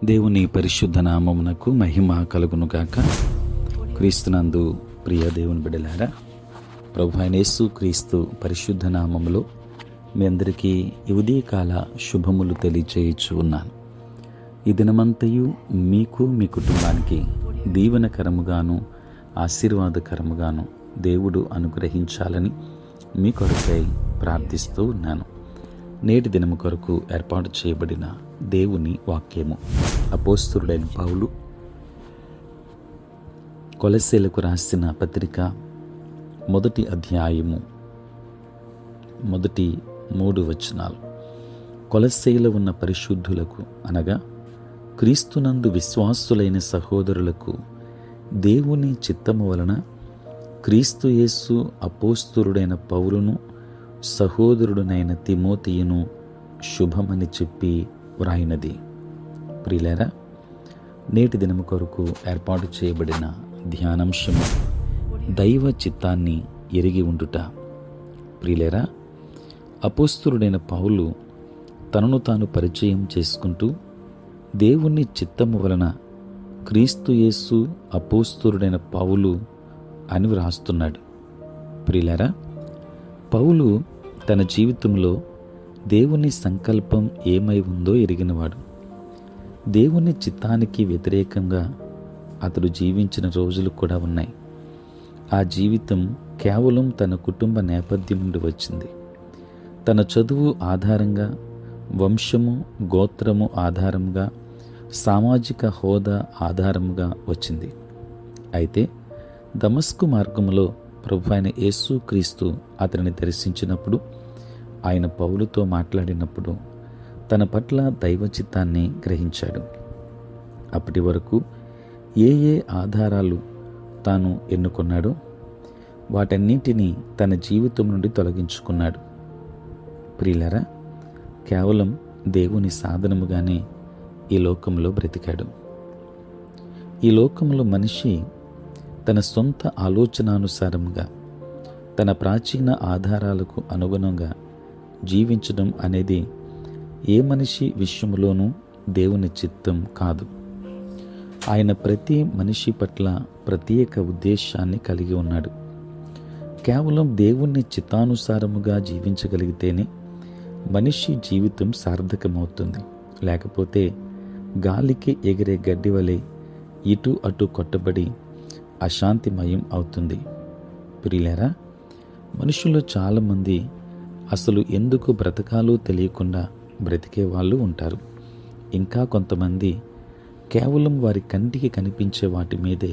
దేవుని పరిశుద్ధ నామమునకు మహిమ కలుగునుగాక. క్రీస్తునందు ప్రియ దేవుని బిడ్డలారా, ప్రభు అయిన యేసు క్రీస్తు పరిశుద్ధ నామములో మీ అందరికీ ఈ ఉదయకాల శుభములు తెలియచేయచ్చు ఉన్నాను. ఈ దినమంతయు మీకు మీ కుటుంబానికి దీవెనకరముగాను ఆశీర్వాదకరముగాను దేవుడు అనుగ్రహించాలని మీ కొరకై ప్రార్థిస్తూ ఉన్నాను. నేటి దినము కొరకు ఏర్పాటు చేయబడిన దేవుని వాక్యము అపోస్తలుడైన పౌలు కొలస్సీలకు రాసిన పత్రిక 1వ అధ్యాయము మొదటి 3 వచనాలు. కొలస్సీలో ఉన్న పరిశుద్ధులకు అనగా క్రీస్తునందు విశ్వాసులైన సహోదరులకు దేవుని చిత్తము వలన క్రీస్తు యేసు అపోస్తలుడైన పౌలును సహోదరుడునైన తిమోతియును శుభమని చెప్పి వ్రాయినది. ప్రియులారా, నేటి దినము కొరకు ఏర్పాటు చేయబడిన ధ్యానాంశము దైవ చిత్తాన్ని ఎరిగి ఉండుట. ప్రియులారా, అపోస్తలుడైన పౌలు తనను తాను పరిచయం చేసుకుంటూ దేవుని చిత్తము వలన క్రీస్తు యేసు అపోస్తలుడైన పౌలు అని వ్రాస్తున్నాడు. ప్రియులారా, పౌలు తన జీవితంలో దేవుని సంకల్పం ఏమై ఉందో ఎరిగినవాడు. దేవుని చిత్తానికి వ్యతిరేకంగా అతడు జీవించిన రోజులు కూడా ఉన్నాయి. ఆ జీవితం కేవలం తన కుటుంబ నేపథ్యం నుండి వచ్చింది. తన చదువు ఆధారంగా, వంశము గోత్రము ఆధారంగా, సామాజిక హోదా ఆధారంగా వచ్చింది. అయితే దమస్కు మార్గములో ప్రభు అయిన యేసు క్రీస్తు అతనిని దర్శించినప్పుడు, ఆయన పౌలుతో మాట్లాడినప్పుడు తన పట్ల దైవ చిత్తాన్ని గ్రహించాడు. అప్పటి వరకు ఏ ఆధారాలు తాను ఎన్నుకున్నాడో వాటన్నింటినీ తన జీవితం నుండి తొలగించుకున్నాడు. ప్రియులారా, కేవలం దేవుని సాధనముగానే ఈ లోకంలో బ్రతికాడు. ఈ లోకంలో మనిషి తన సొంత ఆలోచనానుసారముగా, తన ప్రాచీన ఆధారాలకు అనుగుణంగా జీవించడం అనేది ఏ మనిషి విషయంలోనూ దేవుని చిత్తం కాదు. ఆయన ప్రతి మనిషి పట్ల ప్రత్యేక ఉద్దేశాన్ని కలిగి ఉన్నాడు. కేవలం దేవుని చిత్తానుసారముగా జీవించగలిగితేనే మనిషి జీవితం సార్థకమవుతుంది. లేకపోతే గాలికి ఎగిరే గడ్డి వలె ఇటు అటు కొట్టబడి అశాంతిమయం అవుతుంది. ప్రియులారా, మనుషులు చాలామంది అసలు ఎందుకు బ్రతకాలో తెలియకుండా బ్రతికే వాళ్ళు ఉంటారు. ఇంకా కొంతమంది కేవలం వారి కంటికి కనిపించే వాటి మీదే,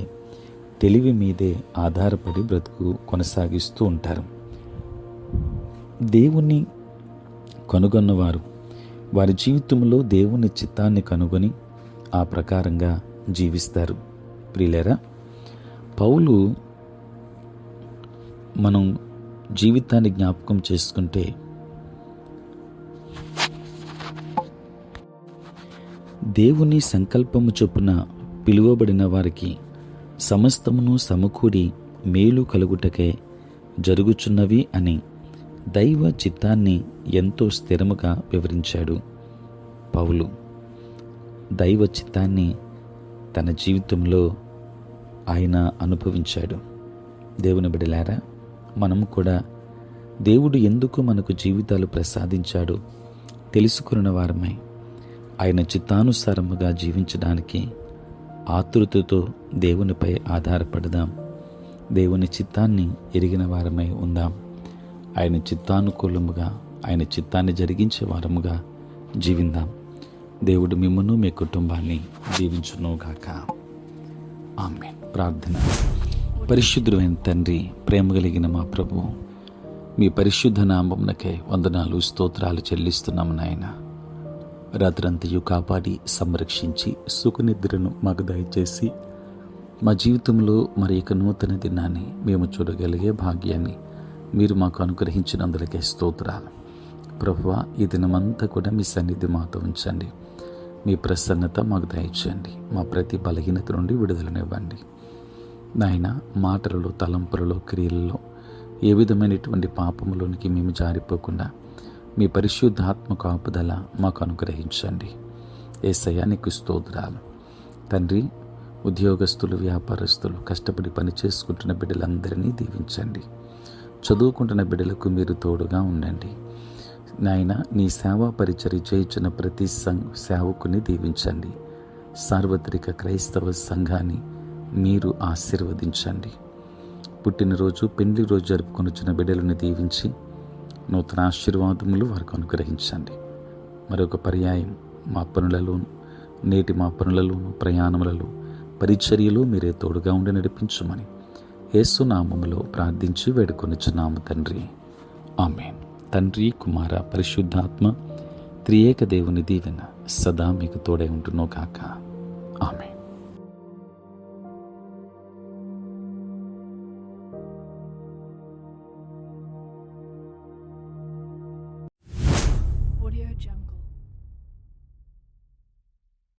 తెలివి మీదే ఆధారపడి బ్రతుకు కొనసాగిస్తూ ఉంటారు. దేవుణ్ణి కనుగొన్నవారు వారి జీవితంలో దేవుని చిత్తాన్ని కనుగొని ఆ ప్రకారంగా జీవిస్తారు. ప్రియులారా, పౌలు మనం జీవితాన్ని జ్ఞాపకం చేసుకుంటే దేవుని సంకల్పము చొప్పున పిలువబడిన వారికి సమస్తమును సమకూడి మేలు కలుగుటకే జరుగుచున్నవి అని దైవ చిత్తాన్ని ఎంతో స్థిరముగా వివరించాడు. పౌలు దైవ చిత్తాన్ని తన జీవితంలో ఆయన అనుభవించాడు. దేవుని బిడ్డలారా, మనము కూడా దేవుడు ఎందుకు మనకు జీవితాలు ప్రసాదించాడో తెలుసుకున్న వారమై ఆయన చిత్తానుసారముగా జీవించడానికి ఆతృతతో దేవునిపై ఆధారపడదాం. దేవుని చిత్తాన్ని ఎరిగిన వారమై ఉందాం. ఆయన చిత్తానుకూలముగా, ఆయన చిత్తాన్ని జరిగించే వారముగా జీవిందాం. దేవుడు మిమ్మును మీ కుటుంబాన్ని దీవించునుగాక. ఆమేన్. ప్రార్థన. పరిశుద్ధుడైన తండ్రి, ప్రేమ కలిగిన మా ప్రభువు, మీ పరిశుద్ధ నామమునకై వందనాలు, స్తోత్రాలు చెల్లిస్తున్నాము నాయన. రాత్రంతయు కాపాడి సంరక్షించి సుఖనిద్రను మాకు దయచేసి మా జీవితంలో మరి ఇక నూతన దినాన్ని మేము చూడగలిగే భాగ్యాన్ని మీరు మాకు అనుగ్రహించినందులకే స్తోత్రాలు. ప్రభువా, ఈ దినమంతా కూడా మీ సన్నిధి మాతో ఉంచండి. మీ ప్రసన్నత మాకు దయచేయండి. మా ప్రతి బలహీనత నుండి విడుదలనివ్వండి నాయన. మాటలలో, తలంపులలో, క్రియలలో ఏ విధమైనటువంటి పాపములోనికి మేము జారిపోకుండా మీ పరిశుద్ధాత్మ కాపుదల మాకు అనుగ్రహించండి. యేసయ్యా నీకు స్తోత్రాలు. తండ్రి, ఉద్యోగస్తులు, వ్యాపారస్తులు, కష్టపడి పని చేసుకుంటున్న బిడ్డలందరినీ దీవించండి. చదువుకుంటున్న బిడ్డలకు మీరు తోడుగా ఉండండి నాయన. నీ సేవా పరిచర్య చేయుచున్న ప్రతి సేవకుని దీవించండి. సార్వత్రిక క్రైస్తవ సంఘాన్ని మీరు ఆశీర్వదించండి. పుట్టినరోజు, పెళ్లి రోజు జరుపుకొనుచున్న బిడ్డలను దీవించి నూతన ఆశీర్వాదములు వారికి అనుగ్రహించండి. మరొక పర్యాయం మా పనులలోను, నేటి మా పనులలోను, ప్రయాణములలో, పరిచర్యలో మీరే తోడుగా ఉండి నడిపించుమని యేసు నామములో ప్రార్థించి వేడుకొనుచున్నాము తండ్రి. ఆమేన్. తండ్రి, కుమార, పరిశుద్ధాత్మ త్రియేక దేవుని దీవెన సదా మీకు తోడై ఉంటును గాక. ఆమేన్.